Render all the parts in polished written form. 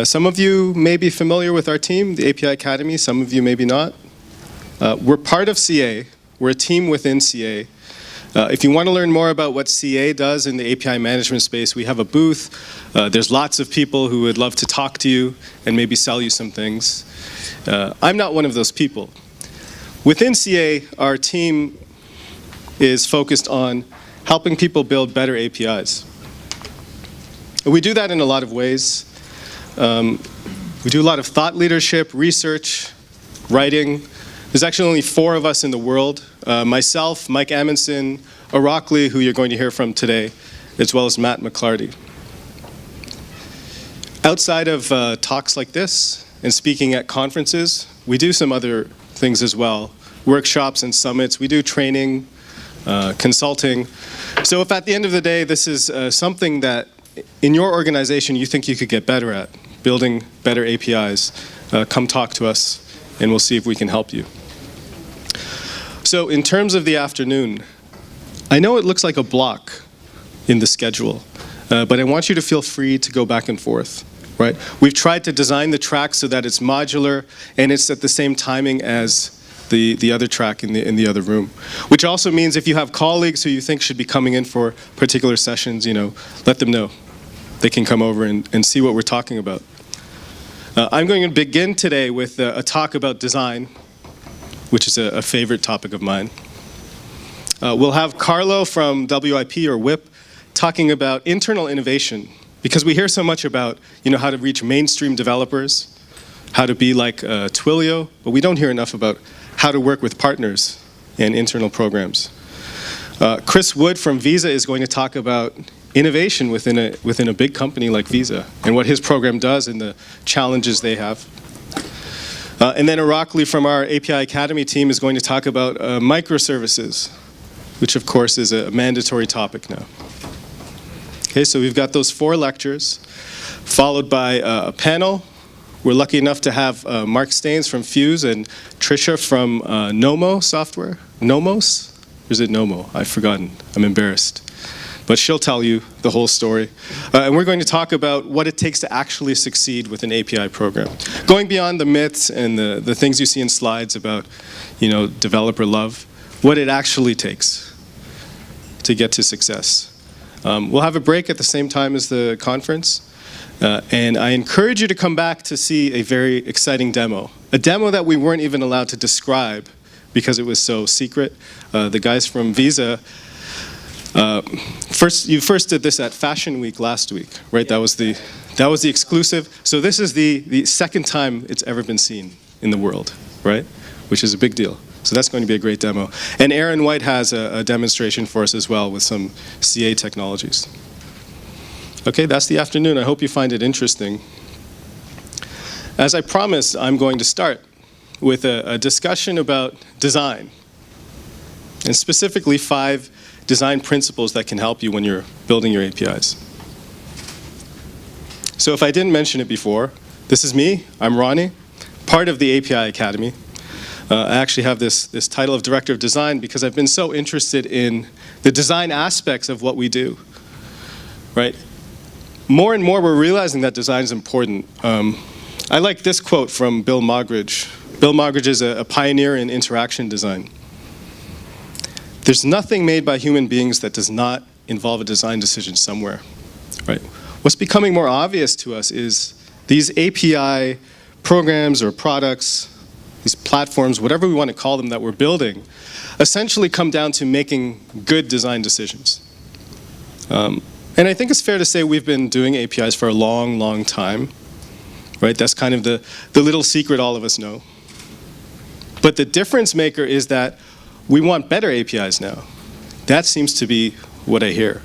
Some of you may be familiar with our team, the API Academy. Some of you maybe not. We're part of CA. We're a team within CA. If you want to learn more about what CA does in the API management space, we have a booth. There's lots of people who would love to talk to you and maybe sell you some things. I'm not one of those people. Within CA, our team is focused on helping people build better APIs. We do that in a lot of ways. We do a lot of thought leadership, research, writing. There's actually only 4 of us in the world. Myself, Mike Amundsen, Irakli, who you're going to hear from today, as well as Matt McClarty. Outside of talks like this and speaking at conferences, we do some other things as well. Workshops and summits. We do training, consulting. So if at the end of the day this is something that in your organization you think you could get better at, building better APIs, come talk to us and we'll see if we can help you. So in terms of the afternoon, I know it looks like a block in the schedule, but I want you to feel free to go back and forth, right? We've tried to design the track so that it's modular and it's at the same timing as the other track in the other room, which also means if you have colleagues who you think should be coming in for particular sessions, let them know. They can come over and see what we're talking about. I'm going to begin today with a talk about design, which is a favorite topic of mine. We'll have Carlo from WIP or WIP talking about internal innovation, because we hear so much about how to reach mainstream developers, how to be like Twilio, but we don't hear enough about how to work with partners and internal programs. Chris Wood from Visa is going to talk about innovation within a big company like Visa and what his program does and the challenges they have. And then Irakli from our API Academy team is going to talk about microservices, which of course is a mandatory topic now. Okay, so we've got those 4 lectures, followed by a panel. We're lucky enough to have Mark Staines from Fuse and Trisha from Nomo software. Nomos? Or is it Nomo? I've forgotten. I'm embarrassed. But she'll tell you the whole story. And we're going to talk about what it takes to actually succeed with an API program. Going beyond the myths and the things you see in slides about, developer love, what it actually takes to get to success. We'll have a break at the same time as the conference. And I encourage you to come back to see a very exciting demo. A demo that we weren't even allowed to describe because it was so secret. The guys from Visa, you first did this at Fashion Week last week, right? That was the exclusive. So this is the second time it's ever been seen in the world, right? Which is a big deal. So that's going to be a great demo. And Aaron White has a demonstration for us as well with some CA technologies. Okay, that's the afternoon. I hope you find it interesting. As I promised, I'm going to start with a discussion about design, and specifically 5 design principles that can help you when you're building your APIs. So if I didn't mention it before, this is me. I'm Ronnie, part of the API Academy. I actually have this title of Director of Design because I've been so interested in the design aspects of what we do, right? More and more, we're realizing that design is important. I like this quote from Bill Moggridge. Bill Moggridge is a pioneer in interaction design. There's nothing made by human beings that does not involve a design decision somewhere, right? What's becoming more obvious to us is these API programs or products, these platforms, whatever we want to call them that we're building, essentially come down to making good design decisions. And I think it's fair to say we've been doing APIs for a long, long time, right? That's kind of the little secret all of us know. But the difference maker is that we want better APIs now. That seems to be what I hear.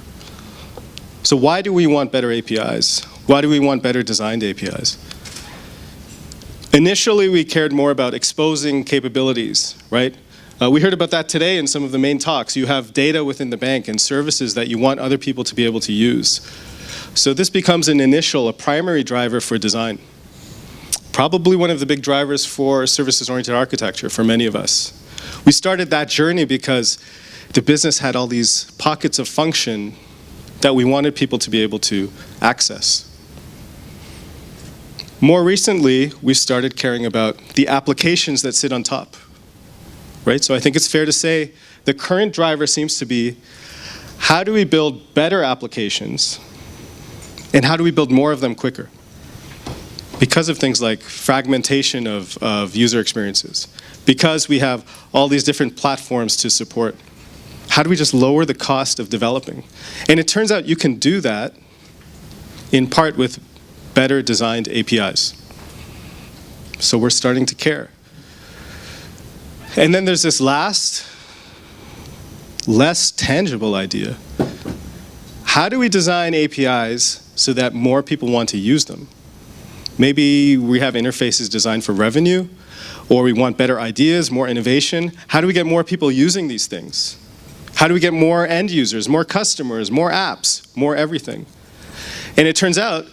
So why do we want better APIs? Why do we want better designed APIs? Initially, we cared more about exposing capabilities, right? We heard about that today in some of the main talks. You have data within the bank and services that you want other people to be able to use. So this becomes a primary driver for design. Probably one of the big drivers for services-oriented architecture for many of us. We started that journey because the business had all these pockets of function that we wanted people to be able to access. More recently, we've started caring about the applications that sit on top, right? So I think it's fair to say the current driver seems to be, how do we build better applications, and how do we build more of them quicker? Because of things like fragmentation of user experiences, because we have all these different platforms to support, how do we just lower the cost of developing? And it turns out you can do that in part with better designed APIs. So we're starting to care. And then there's this last, less tangible idea. How do we design APIs so that more people want to use them? Maybe we have interfaces designed for revenue, or we want better ideas, more innovation. How do we get more people using these things? How do we get more end users, more customers, more apps, more everything? And it turns out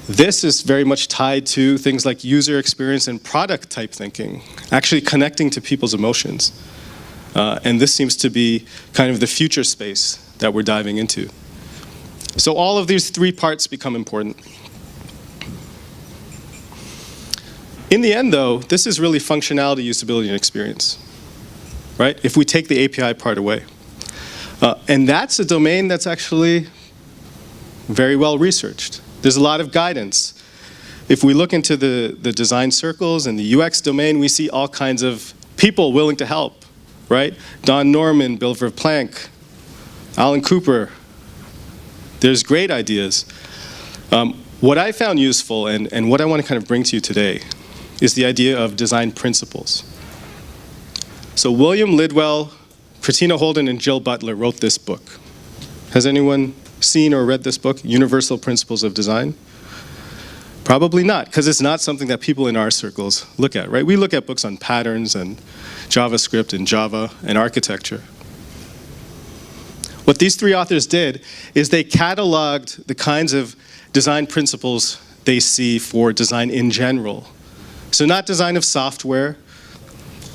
this is very much tied to things like user experience and product type thinking, actually connecting to people's emotions. And this seems to be kind of the future space that we're diving into. So all of these three parts become important. In the end, though, this is really functionality, usability, and experience, right? If we take the API part away. And that's a domain that's actually very well researched. There's a lot of guidance. If we look into the design circles and the UX domain, we see all kinds of people willing to help, right? Don Norman, Bill Verplank, Alan Cooper. There's great ideas. What I found useful and what I want to kind of bring to you today is the idea of design principles. So William Lidwell, Christina Holden, and Jill Butler wrote this book. Has anyone seen or read this book, Universal Principles of Design? Probably not, because it's not something that people in our circles look at, right? We look at books on patterns and JavaScript and Java and architecture. What these three authors did is they cataloged the kinds of design principles they see for design in general. So not design of software,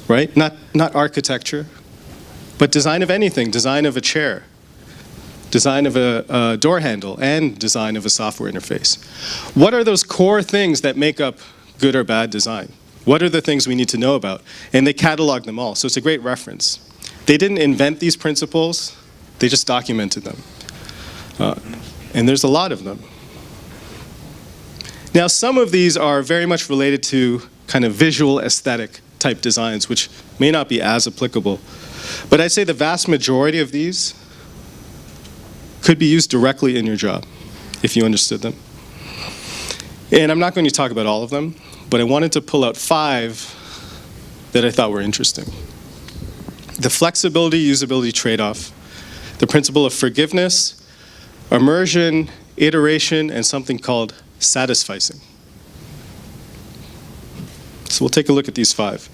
right? Not architecture, but design of anything, design of a chair, design of a door handle, and design of a software interface. What are those core things that make up good or bad design? What are the things we need to know about? And they catalog them all, so it's a great reference. They didn't invent these principles, they just documented them. And there's a lot of them. Now, some of these are very much related to kind of visual aesthetic type designs, which may not be as applicable. But I'd say the vast majority of these could be used directly in your job, if you understood them. And I'm not going to talk about all of them, but I wanted to pull out 5 that I thought were interesting. The flexibility, usability trade-off, the principle of forgiveness, immersion, iteration, and something called satisficing. So we'll take a look at these 5.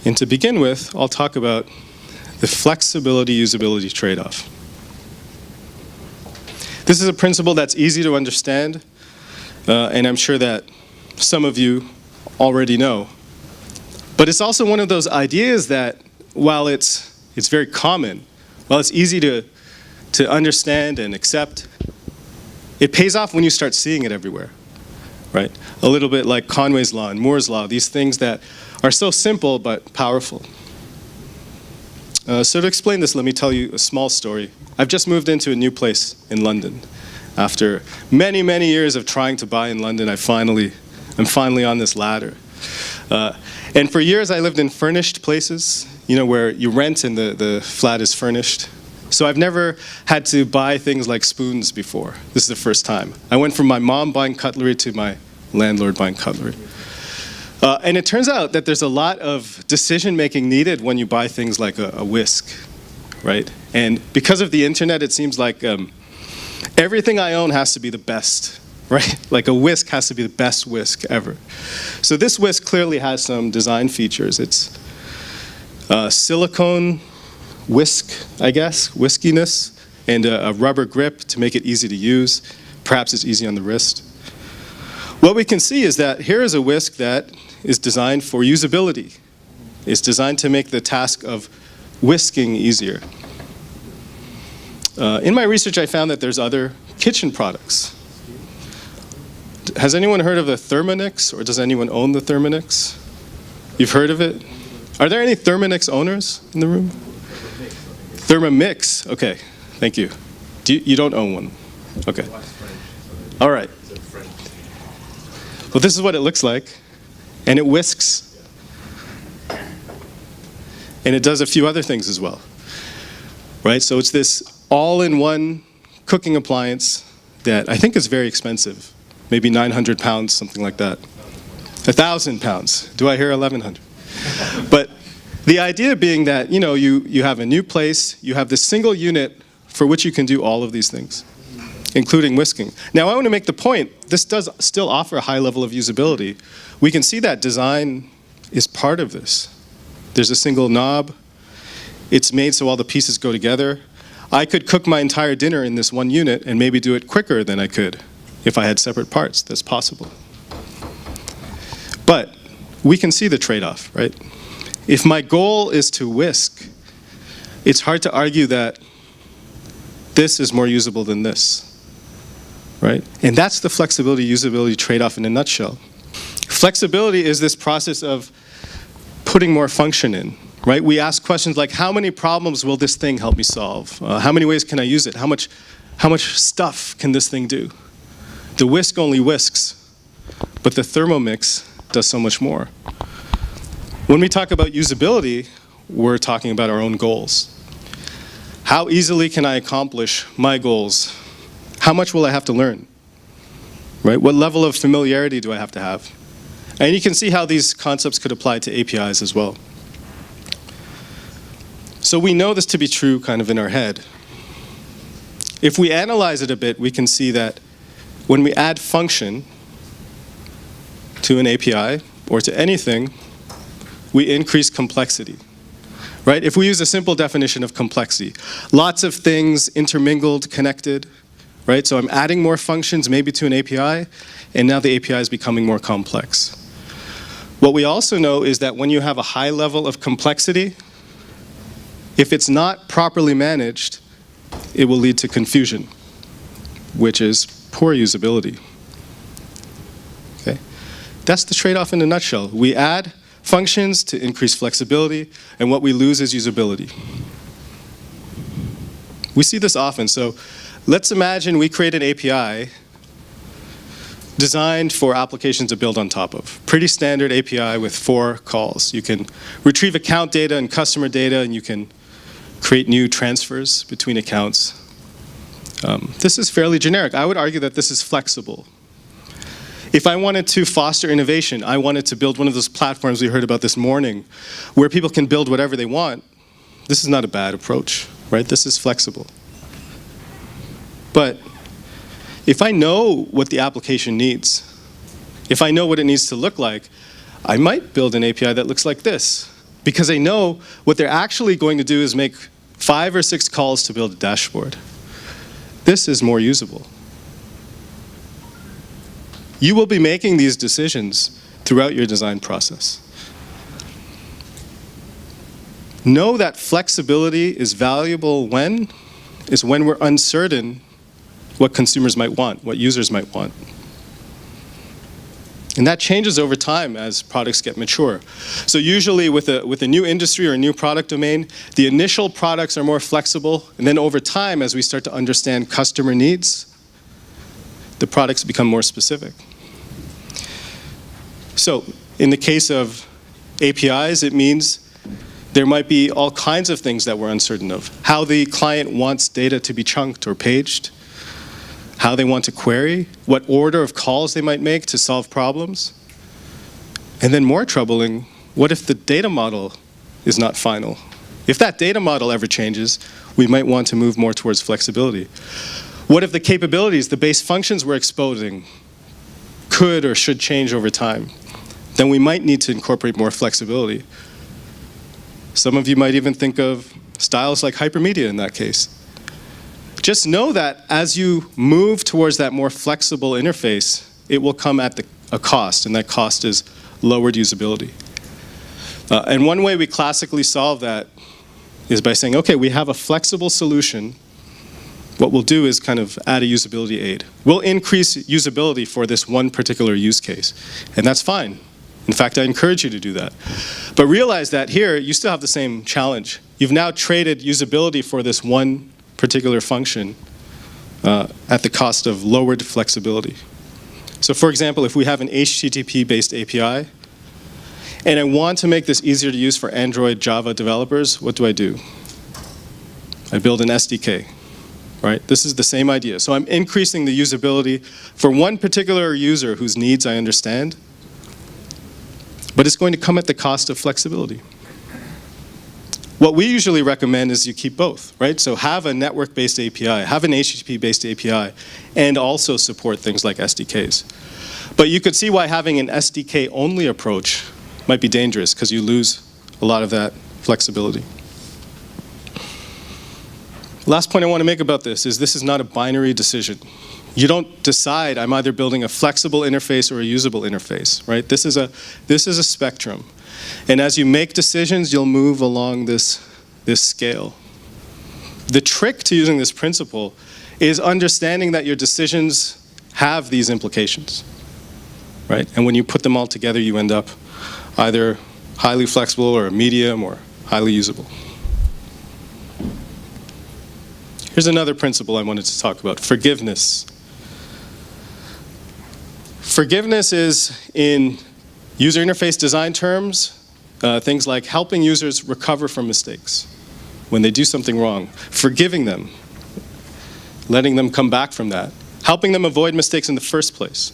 And to begin with, I'll talk about the flexibility, usability trade-off. This is a principle that's easy to understand, and I'm sure that some of you already know. But it's also one of those ideas that, while it's very common, while it's easy to understand and accept, it pays off when you start seeing it everywhere, right? A little bit like Conway's Law and Moore's Law, these things that are so simple but powerful. So to explain this, let me tell you a small story. I've just moved into a new place in London. After many, many years of trying to buy in London, I'm finally on this ladder. And for years I lived in furnished places, you know, where you rent and the flat is furnished. So I've never had to buy things like spoons before. This is the first time. I went from my mom buying cutlery to my landlord buying cutlery. And it turns out that there's a lot of decision-making needed when you buy things like a whisk, right? And because of the internet, it seems like everything I own has to be the best, right? Like a whisk has to be the best whisk ever. So this whisk clearly has some design features. It's silicone whisk, I guess, whiskiness, and a rubber grip to make it easy to use. Perhaps it's easy on the wrist. What we can see is that here is a whisk that is designed for usability. It's designed to make the task of whisking easier. In my research, I found that there's other kitchen products Has anyone heard of the Thermonix, or does anyone own the Thermonix? You've heard of it? Are there any Thermonix owners in the room? Thermomix, okay, thank you. You don't own one? Okay. All right. Well, this is what it looks like, and it whisks. And it does a few other things as well, right? So it's this all-in-one cooking appliance that I think is very expensive, maybe 900 pounds, something like that. 1,000 pounds. Do I hear 1,100? But the idea being that, you have a new place, you have this single unit for which you can do all of these things, including whisking. Now, I want to make the point, this does still offer a high level of usability. We can see that design is part of this. There's a single knob. It's made so all the pieces go together. I could cook my entire dinner in this one unit and maybe do it quicker than I could if I had separate parts. That's possible. But we can see the trade-off, right? If my goal is to whisk, it's hard to argue that this is more usable than this, right? And that's the flexibility, usability trade-off in a nutshell. Flexibility is this process of putting more function in, right? We ask questions like, how many problems will this thing help me solve? How many ways can I use it? How much stuff can this thing do? The whisk only whisks, but the Thermomix does so much more. When we talk about usability, we're talking about our own goals. How easily can I accomplish my goals? How much will I have to learn? Right? What level of familiarity do I have to have? And you can see how these concepts could apply to APIs as well. So we know this to be true kind of in our head. If we analyze it a bit, we can see that when we add function to an API or to anything, we increase complexity. Right? If we use a simple definition of complexity, lots of things intermingled, connected, right? So I'm adding more functions maybe to an API, and now the API is becoming more complex. What we also know is that when you have a high level of complexity, if it's not properly managed, it will lead to confusion, which is poor usability. Okay? That's the trade-off in a nutshell. We add functions to increase flexibility, and what we lose is usability. We see this often. So let's imagine we create an API designed for applications to build on top of. Pretty standard API with 4 calls. You can retrieve account data and customer data, and you can create new transfers between accounts. This is fairly generic. I would argue that this is flexible. If I wanted to foster innovation, I wanted to build one of those platforms we heard about this morning where people can build whatever they want, this is not a bad approach, right? This is flexible. But if I know what the application needs, if I know what it needs to look like, I might build an API that looks like this, because I know what they're actually going to do is make 5 or 6 calls to build a dashboard. This is more usable. You will be making these decisions throughout your design process. Know that flexibility is valuable when we're uncertain what consumers might want, what users might want. And that changes over time as products get mature. So usually with a new industry or a new product domain, the initial products are more flexible, and then over time, as we start to understand customer needs, the products become more specific. So in the case of APIs, it means there might be all kinds of things that we're uncertain of. How the client wants data to be chunked or paged, how they want to query, what order of calls they might make to solve problems. And then more troubling, what if the data model is not final? If that data model ever changes, we might want to move more towards flexibility. What if the capabilities, the base functions we're exposing, could or should change over time? Then we might need to incorporate more flexibility. Some of you might even think of styles like hypermedia in that case. Just know that as you move towards that more flexible interface, it will come at a cost, and that cost is lowered usability. And one way we classically solve that is by saying, okay, we have a flexible solution, what we'll do is kind of add a usability aid. We'll increase usability for this one particular use case, and that's fine. In fact, I encourage you to do that. But realize that here, you still have the same challenge. You've now traded usability for this one particular function at the cost of lowered flexibility. So for example, if we have an HTTP-based API, and I want to make this easier to use for Android, Java developers, what do? I build an SDK, right? This is the same idea. So I'm increasing the usability for one particular user whose needs I understand, but it's going to come at the cost of flexibility. What we usually recommend is you keep both, right? So have a network-based API, have an HTTP-based API, and also support things like SDKs. But you could see why having an SDK-only approach might be dangerous, because you lose a lot of that flexibility. Last point I want to make about this is not a binary decision. You don't decide, I'm either building a flexible interface or a usable interface, right? This is a spectrum. And as you make decisions, you'll move along this scale. The trick to using this principle is understanding that your decisions have these implications, right? And when you put them all together, you end up either highly flexible or medium or highly usable. Here's another principle I wanted to talk about, forgiveness. Forgiveness is, in user interface design terms, things like helping users recover from mistakes when they do something wrong, forgiving them, letting them come back from that, helping them avoid mistakes in the first place.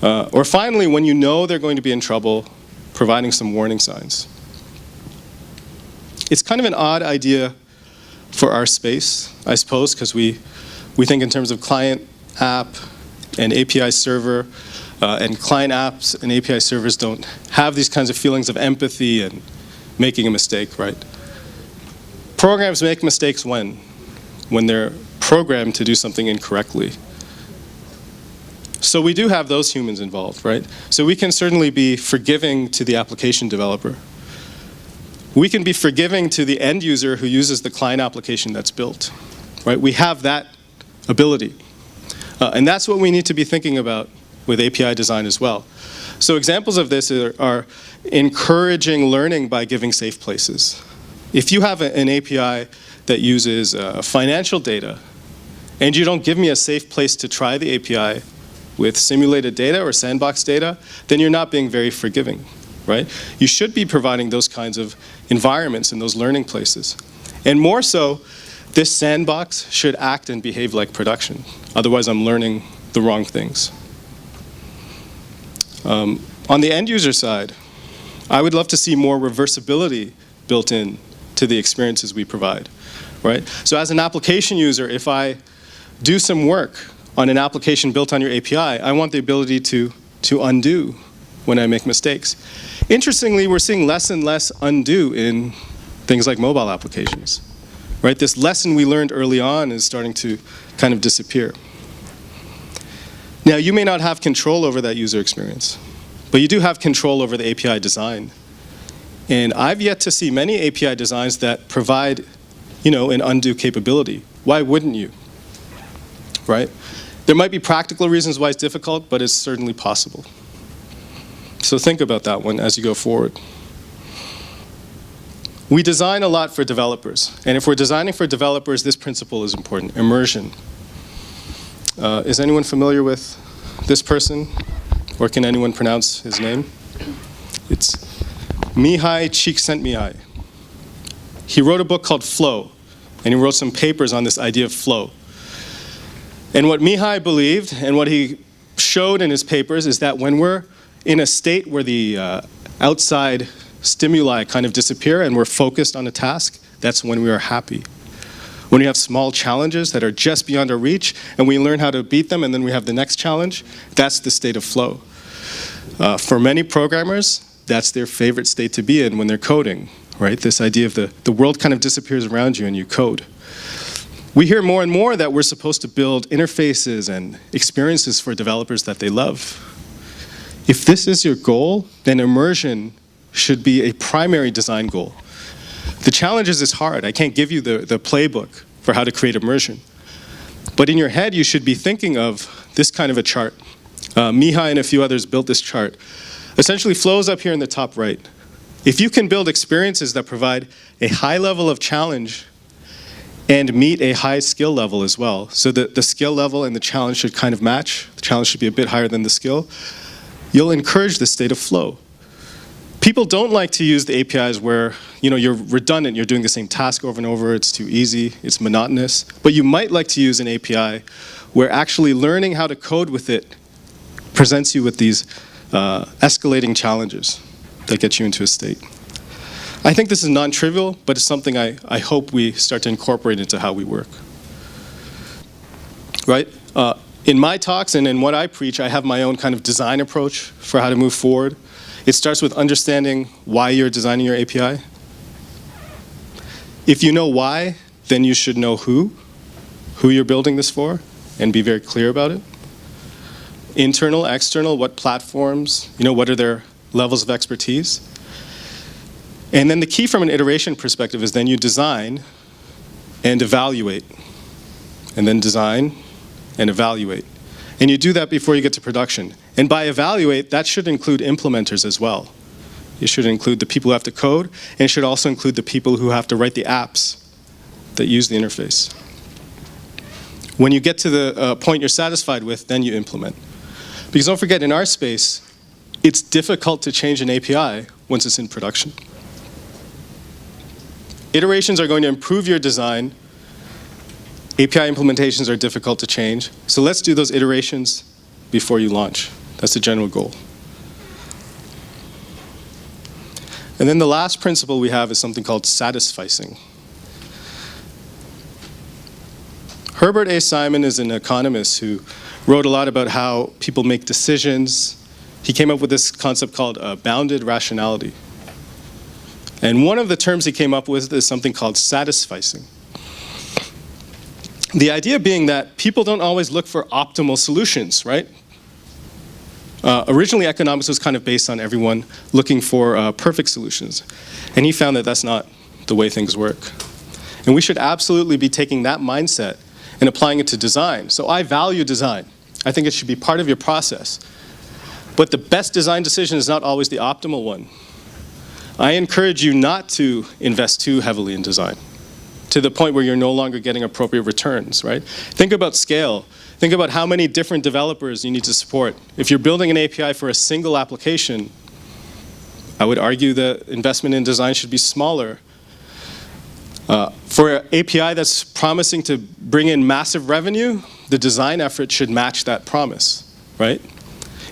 Or finally, when you know they're going to be in trouble, providing some warning signs. It's kind of an odd idea for our space, I suppose, because we think in terms of client app and API server, and client apps and API servers don't have these kinds of feelings of empathy and making a mistake, right? Programs make mistakes when they're programmed to do something incorrectly. So we do have those humans involved, right? So we can certainly be forgiving to the application developer. We can be forgiving to the end user who uses the client application that's built, right? We have that ability. And that's what we need to be thinking about with API design as well. So examples of this are encouraging learning by giving safe places. If you have an API that uses financial data, and you don't give me a safe place to try the API with simulated data or sandbox data, then you're not being very forgiving, right? You should be providing those kinds of environments and those learning places. And more so, this sandbox should act and behave like production. Otherwise, I'm learning the wrong things. On the end user side, I would love to see more reversibility built in to the experiences we provide, right? So as an application user, if I do some work on an application built on your API, I want the ability to undo when I make mistakes. Interestingly, we're seeing less and less undo in things like mobile applications, right? This lesson we learned early on is starting to kind of disappear. Now, you may not have control over that user experience, but you do have control over the API design. And I've yet to see many API designs that provide, an undo capability. Why wouldn't you, right? There might be practical reasons why it's difficult, but it's certainly possible. So think about that one as you go forward. We design a lot for developers. And if we're designing for developers, this principle is important, immersion. Is anyone familiar with this person? Or can anyone pronounce his name? It's Mihai Csikszentmihalyi. He wrote a book called Flow, and he wrote some papers on this idea of flow. And what Mihai believed, and what he showed in his papers, is that when we're in a state where the outside stimuli kind of disappear and we're focused on a task, that's when we are happy. When we have small challenges that are just beyond our reach, and we learn how to beat them, and then we have the next challenge, that's the state of flow. For many programmers, that's their favorite state to be in when they're coding, right? This idea of the world kind of disappears around you and you code. We hear more and more that we're supposed to build interfaces and experiences for developers that they love. If this is your goal, then immersion should be a primary design goal. The challenge is hard. I can't give you the playbook for how to create immersion. But in your head, you should be thinking of this kind of a chart. Mihai and a few others built this chart. Essentially, flows up here in the top right. If you can build experiences that provide a high level of challenge and meet a high skill level as well, so that the skill level and the challenge should kind of match, the challenge should be a bit higher than the skill, you'll encourage this state of flow. People don't like to use the APIs where you're redundant, you're doing the same task over and over, it's too easy, it's monotonous. But you might like to use an API where actually learning how to code with it presents you with these escalating challenges that get you into a state. I think this is non-trivial, but it's something I hope we start to incorporate into how we work. Right? In my talks and in what I preach, I have my own kind of design approach for how to move forward. It starts with understanding why you're designing your API. If you know why, then you should know who you're building this for, and be very clear about it. Internal, external, what platforms, what are their levels of expertise. And then the key from an iteration perspective is then you design and evaluate, and then design and evaluate. And you do that before you get to production. And by evaluate, that should include implementers as well. It should include the people who have to code, and it should also include the people who have to write the apps that use the interface. When you get to the point you're satisfied with, then you implement. Because don't forget, in our space, it's difficult to change an API once it's in production. Iterations are going to improve your design. API implementations are difficult to change. So let's do those iterations before you launch. That's the general goal. And then the last principle we have is something called Satisficing. Herbert A. Simon is an economist who wrote a lot about how people make decisions. He came up with this concept called bounded rationality. And one of the terms he came up with is something called satisficing. The idea being that people don't always look for optimal solutions, right? Originally, economics was kind of based on everyone looking for perfect solutions. And he found that that's not the way things work. And we should absolutely be taking that mindset and applying it to design. So I value design. I think it should be part of your process. But the best design decision is not always the optimal one. I encourage you not to invest too heavily in design to the point where you're no longer getting appropriate returns, right? Think about scale. Think about how many different developers you need to support. If you're building an API for a single application, I would argue the investment in design should be smaller. For an API that's promising to bring in massive revenue, the design effort should match that promise, right?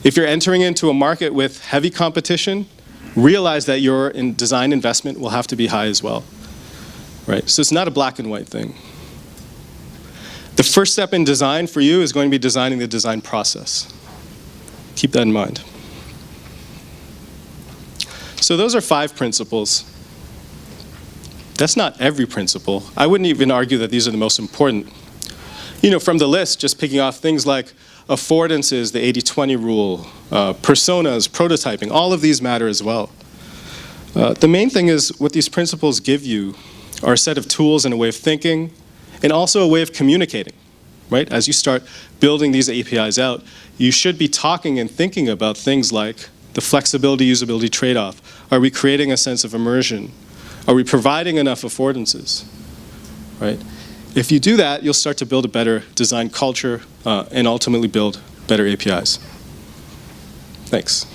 If you're entering into a market with heavy competition, realize that your design investment will have to be high as well, right? So it's not a black and white thing. The first step in design for you is going to be designing the design process. Keep that in mind. So those are 5 principles. That's not every principle. I wouldn't even argue that these are the most important. From the list, just picking off things like affordances, the 80-20 rule, personas, prototyping, all of these matter as well. The main thing is what these principles give you are a set of tools and a way of thinking, and also a way of communicating, right? As you start building these APIs out, you should be talking and thinking about things like the flexibility, usability trade-off. Are we creating a sense of immersion? Are we providing enough affordances, right? If you do that, you'll start to build a better design culture and ultimately build better APIs. Thanks.